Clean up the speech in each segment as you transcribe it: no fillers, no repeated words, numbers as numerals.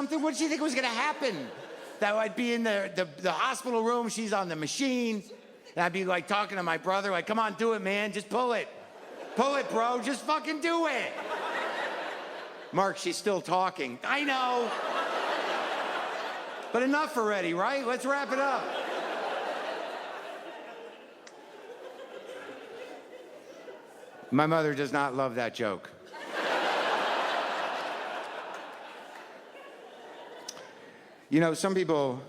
something? What did she think was gonna happen? That I'd be in the hospital room, she's on the machine, and I'd be like talking to my brother, like, come on, do it, man, just pull it. Pull it, bro, just fucking do it. Mark, she's still talking. I know. But enough already, right? Let's wrap it up. My mother does not love that joke. You know, some people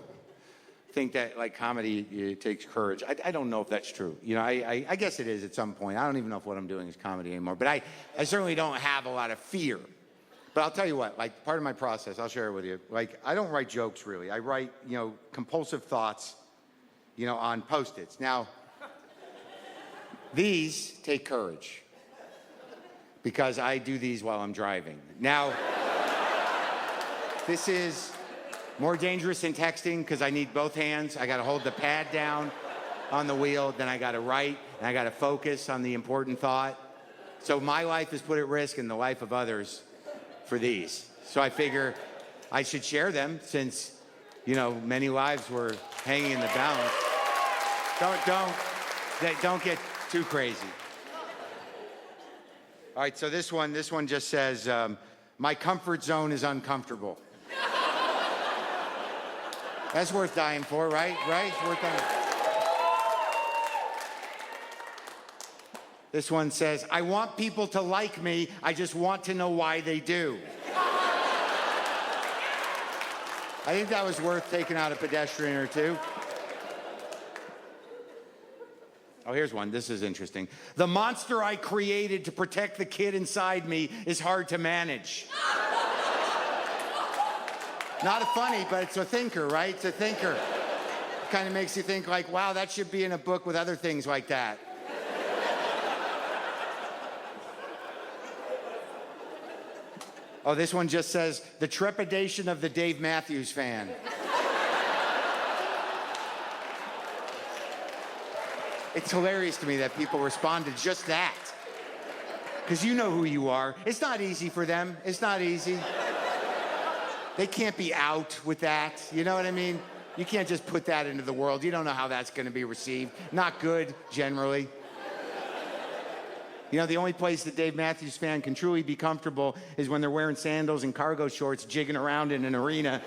think that, like, comedy, it takes courage. I don't know if that's true. You know, I guess it is at some point. I don't even know if what I'm doing is comedy anymore. But I certainly don't have a lot of fear. But I'll tell you what, like, part of my process, I'll share it with you. Like, I don't write jokes, really. I write, you know, compulsive thoughts, you know, on Post-its. Now, these take courage because I do these while I'm driving. Now, this is more dangerous than texting because I need both hands. I got to hold the pad down on the wheel, then I got to write, and I got to focus on the important thought. So my life is put at risk and the life of others for these. So I figure I should share them since, you know, many lives were hanging in the balance. Don't get too crazy. All right, so this one just says, my comfort zone is uncomfortable. That's worth dying for, right? Right? It's worth dying. This one says, I want people to like me, I just want to know why they do. I think that was worth taking out a pedestrian or two. Oh, here's one. This is interesting. The monster I created to protect the kid inside me is hard to manage. Not a funny, but it's a thinker, right? It's a thinker. It kind of makes you think like, wow, that should be in a book with other things like that. Oh, this one just says, the trepidation of the Dave Matthews fan. It's hilarious to me that people respond to just that. Because you know who you are. It's not easy for them. It's not easy. They can't be out with that. You know what I mean? You can't just put that into the world. You don't know how that's going to be received. Not good, generally. You know, the only place that Dave Matthews fan can truly be comfortable is when they're wearing sandals and cargo shorts, jigging around in an arena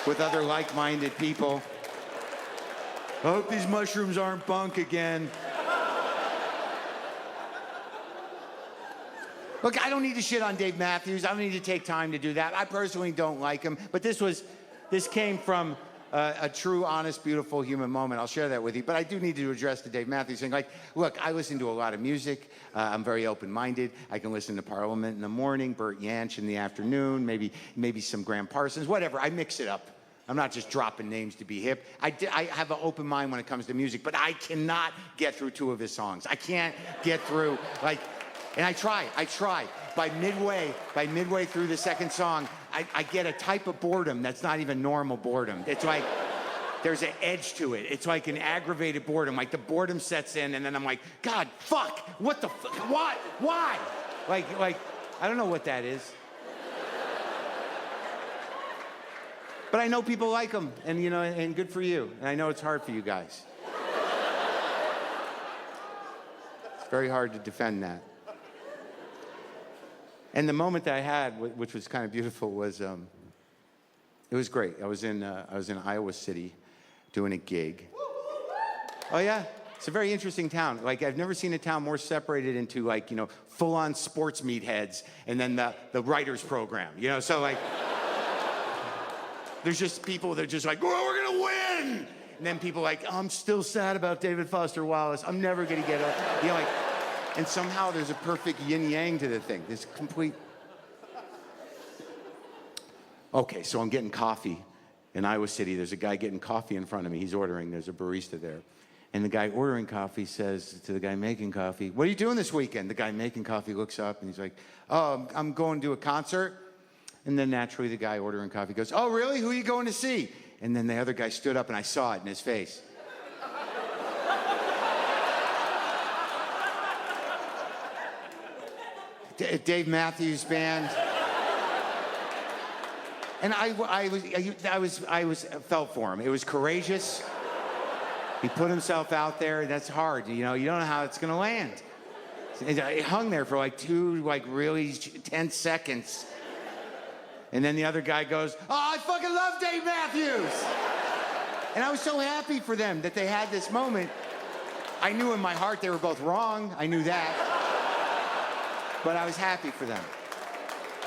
with other like-minded people. I hope these mushrooms aren't bunk again. Look, I don't need to shit on Dave Matthews. I don't need to take time to do that. I personally don't like him. But this came from a true, honest, beautiful human moment. I'll share that with you. But I do need to address the Dave Matthews thing. Like, look, I listen to a lot of music. I'm very open-minded. I can listen to Parliament in the morning, Bert Jansch in the afternoon, maybe some Graham Parsons, whatever. I mix it up. I'm not just dropping names to be hip. I have an open mind when it comes to music, but I cannot get through 2 of his songs. I can't get through, like, and I try. By midway through the second song, I get a type of boredom that's not even normal boredom. It's like, there's an edge to it. It's like an aggravated boredom. Like the boredom sets in and then I'm like, God, fuck, what the fuck, what, why? Like, I don't know what that is. But I know people like them, and you know, and good for you. And I know it's hard for you guys. It's very hard to defend that. And the moment that I had, which was kind of beautiful, was it was great. I was in Iowa City doing a gig. Oh yeah, it's a very interesting town. Like I've never seen a town more separated into like, you know, full-on sports meatheads and then the writers program. You know, so like there's just people that are just like, oh, we're gonna win. And then people like, oh, I'm still sad about David Foster Wallace. I'm never gonna get up. You know, like. And somehow there's a perfect yin-yang to the thing. This complete... Okay, so I'm getting coffee in Iowa City. There's a guy getting coffee in front of me. He's ordering. There's a barista there. And the guy ordering coffee says to the guy making coffee, what are you doing this weekend? The guy making coffee looks up and he's like, oh, I'm going to a concert. And then naturally the guy ordering coffee goes, oh, really? Who are you going to see? And then the other guy stood up and I saw it in his face. Dave Matthews Band. And I felt for him. It was courageous. He put himself out there. That's hard. You know, you don't know how it's going to land. It hung there for like two, really tense seconds. And then the other guy goes, "Oh, I fucking love Dave Matthews." And I was so happy for them that they had this moment. I knew in my heart they were both wrong. I knew that. But I was happy for them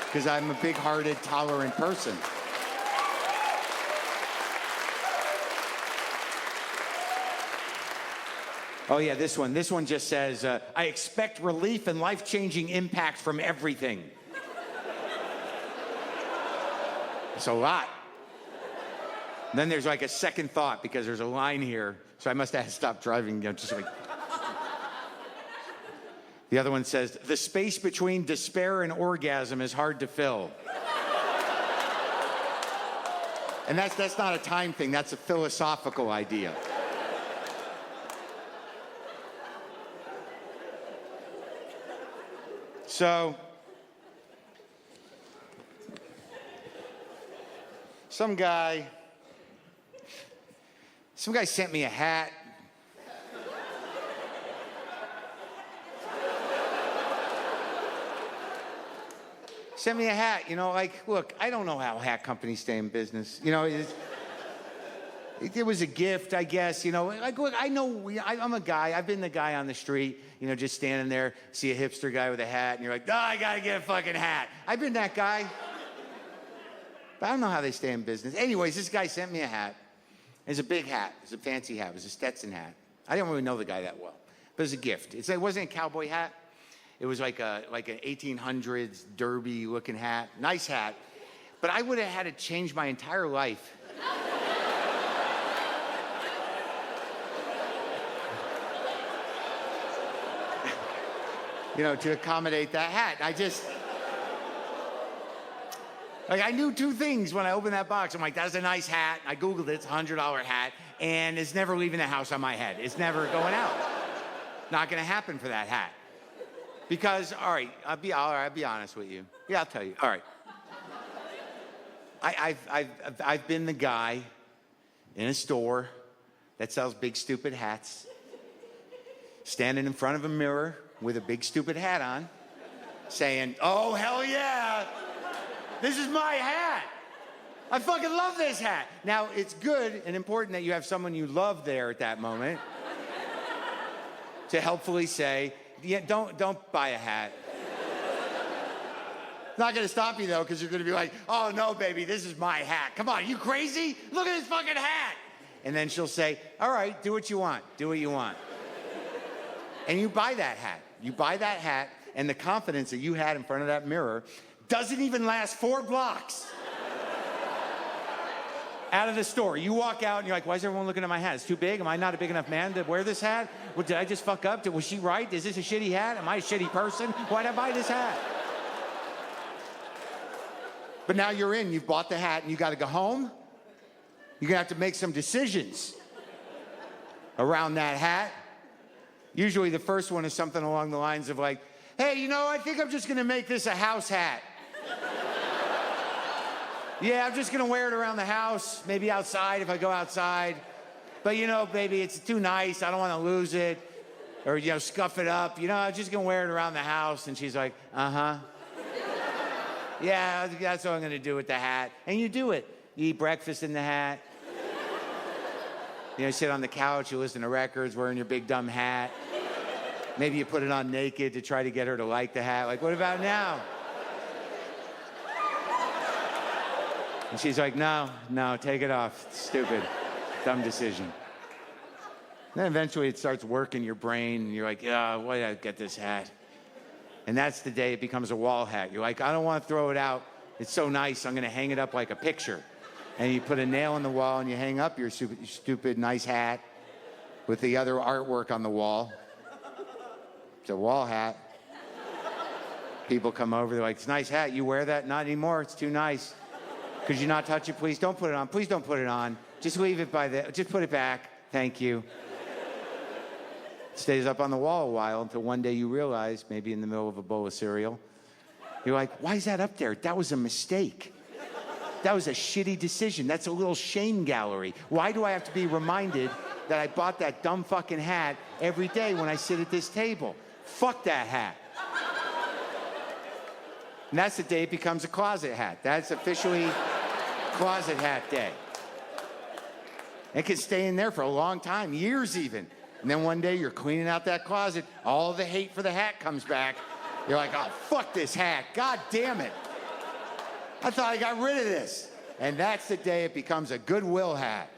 because I'm a big-hearted, tolerant person. Oh, yeah, this one. This one just says, I expect relief and life-changing impact from everything. It's a lot. And then there's like a second thought because there's a line here. So I must have stopped driving, you know, just like. The other one says, the space between despair and orgasm is hard to fill. And that's not a time thing. That's a philosophical idea. So, some guy sent me a hat. Sent me a hat, you know, like, look, I don't know how hat companies stay in business. You know, it was a gift, I guess, you know. Like, look, I know, I'm a guy. I've been the guy on the street, you know, just standing there, see a hipster guy with a hat, and you're like, oh, I gotta get a fucking hat. I've been that guy. But I don't know how they stay in business. Anyways, this guy sent me a hat. It's a big hat. It's a fancy hat. It was a Stetson hat. I didn't really know the guy that well, but it was a gift. It wasn't a cowboy hat. It was like an 1800s derby-looking hat. Nice hat. But I would have had to change my entire life. You know, to accommodate that hat. I knew two things when I opened that box. I'm like, that's a nice hat. I Googled it. It's a $100 hat. And it's never leaving the house on my head. It's never going out. Not going to happen for that hat. Because, all right, I'll be honest with you. Yeah, I'll tell you. All right. I've been the guy in a store that sells big, stupid hats, standing in front of a mirror with a big, stupid hat on, saying, oh, hell yeah, this is my hat. I fucking love this hat. Now, it's good and important that you have someone you love there at that moment to helpfully say, yeah, don't buy a hat. It's not gonna stop you though, because you're gonna be like, oh no, baby, this is my hat. Come on, you crazy? Look at this fucking hat. And then she'll say, all right, do what you want. Do what you want. And you buy that hat. You buy that hat, and the confidence that you had in front of that mirror doesn't even last 4 blocks. Out of the store. You walk out and you're like, why is everyone looking at my hat? It's too big? Am I not a big enough man to wear this hat? Well, did I just fuck up? Was she right? Is this a shitty hat? Am I a shitty person? Why'd I buy this hat? But now you're in, you've bought the hat, and you gotta go home. You're gonna have to make some decisions around that hat. Usually the first one is something along the lines of like, hey, you know, I think I'm just gonna make this a house hat. Yeah, I'm just gonna wear it around the house, maybe outside if I go outside. But you know, baby, it's too nice. I don't wanna lose it. Or, you know, scuff it up. You know, I'm just gonna wear it around the house. And she's like, uh-huh. Yeah, that's what I'm gonna do with the hat. And you do it. You eat breakfast in the hat. You know, sit on the couch, you listen to records, wearing your big dumb hat. Maybe you put it on naked to try to get her to like the hat. Like, what about now? And she's like, no, take it off. It's stupid. Dumb decision. And then eventually it starts working your brain, and you're like, yeah, why did I get this hat? And that's the day it becomes a wall hat. You're like, I don't want to throw it out. It's so nice, I'm gonna hang it up like a picture. And you put a nail in the wall and you hang up your stupid, nice hat with the other artwork on the wall. It's a wall hat. People come over, they're like, it's a nice hat. You wear that? Not anymore, it's too nice. Could you not touch it, please? Don't put it on. Please don't put it on. Just leave it by the, just put it back. Thank you. It stays up on the wall a while until one day you realize, maybe in the middle of a bowl of cereal, you're like, why is that up there? That was a mistake. That was a shitty decision. That's a little shame gallery. Why do I have to be reminded that I bought that dumb fucking hat every day when I sit at this table? Fuck that hat. And that's the day it becomes a closet hat. That's officially closet hat day. It can stay in there for a long time, years even. And then one day you're cleaning out that closet, all the hate for the hat comes back. You're like, oh, fuck this hat. God damn it. I thought I got rid of this. And that's the day it becomes a Goodwill hat.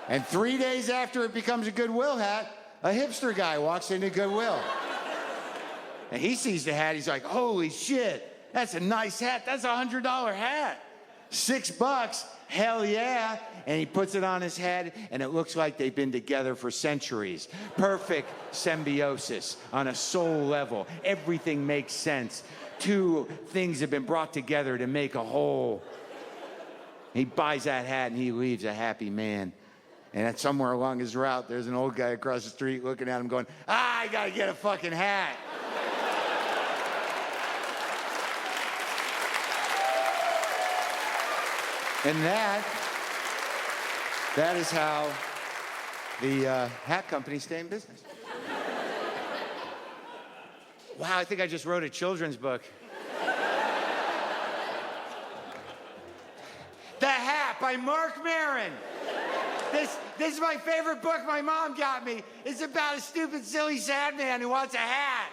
And 3 days after it becomes a Goodwill hat, a hipster guy walks into Goodwill. And he sees the hat, he's like, holy shit, that's a nice hat. That's a $100 hat. $6, hell yeah. And he puts it on his head, and it looks like they've been together for centuries. Perfect symbiosis on a soul level. Everything makes sense. Two things have been brought together to make a whole. He buys that hat, and he leaves a happy man. And at somewhere along his route, there's an old guy across the street looking at him going, I gotta get a fucking hat. And that is how the hat companies stay in business. Wow, I think I just wrote a children's book. The Hat by Marc Maron. This is my favorite book my mom got me. It's about a stupid, silly, sad man who wants a hat.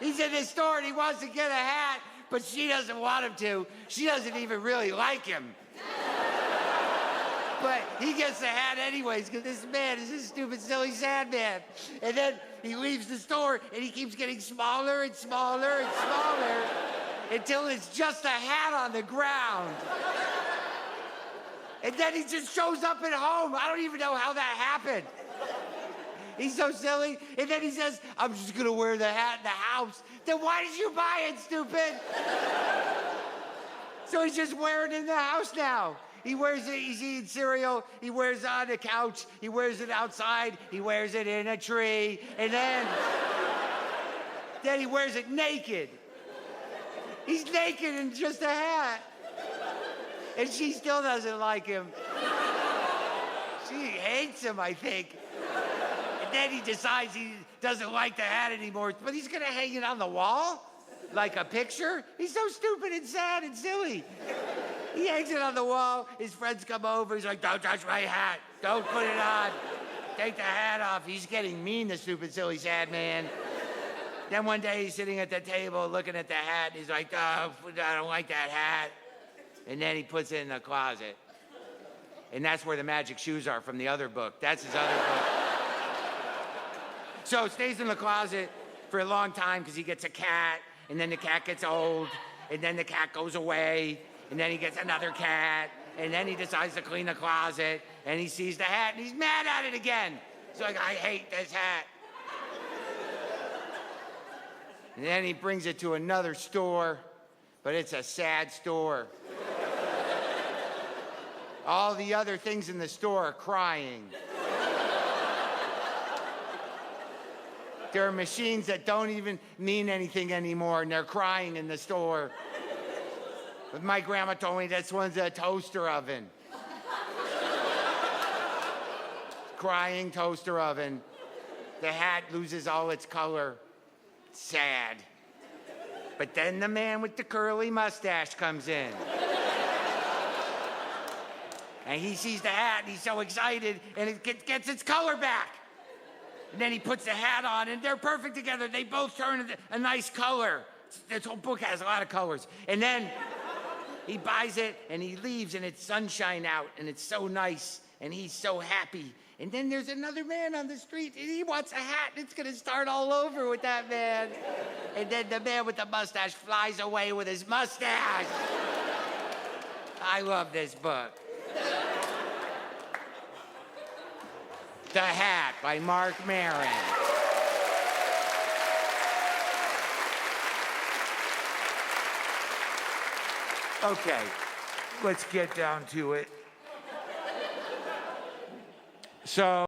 He's in this store and he wants to get a hat, but she doesn't want him to. She doesn't even really like him. But he gets the hat anyways because this man is a stupid, silly, sad man. And then he leaves the store and he keeps getting smaller and smaller and smaller until it's just a hat on the ground. And then he just shows up at home. I don't even know how that happened. He's so silly. And then he says, I'm just gonna wear the hat in the house. Then why did you buy it, stupid? So he's just wearing it in the house now. He wears it, he's eating cereal, he wears it on the couch, he wears it outside, he wears it in a tree, and then he wears it naked. He's naked in just a hat. And she still doesn't like him. She hates him, I think. And then he decides he doesn't like the hat anymore, but he's gonna hang it on the wall like a picture. He's so stupid and sad and silly. He hangs it on the wall. His friends come over. He's like, don't touch my hat. Don't put it on. Take the hat off. He's getting mean, the stupid, silly, sad man. Then one day he's sitting at the table looking at the hat. And he's like, oh, I don't like that hat. And then he puts it in the closet. And that's where the magic shoes are from the other book. That's his other book. So it stays in the closet for a long time because he gets a cat. And then the cat gets old. And then the cat goes away. And then he gets another cat, and then he decides to clean the closet, and he sees the hat, and he's mad at it again. He's like, I hate this hat. And then he brings it to another store, but it's a sad store. All the other things in the store are crying. There are machines that don't even mean anything anymore, and they're crying in the store. But my grandma told me this one's a toaster oven. Crying toaster oven. The hat loses all its color. Sad. But then the man with the curly mustache comes in. And he sees the hat, and he's so excited, and it gets its color back. And then he puts the hat on, and they're perfect together. They both turn a nice color. This whole book has a lot of colors. And then he buys it, and he leaves, and it's sunshine out, and it's so nice, and he's so happy. And then there's another man on the street, and he wants a hat, and it's gonna start all over with that man. And then the man with the mustache flies away with his mustache. I love this book. The Hat by Marc Maron. Okay, let's get down to it. So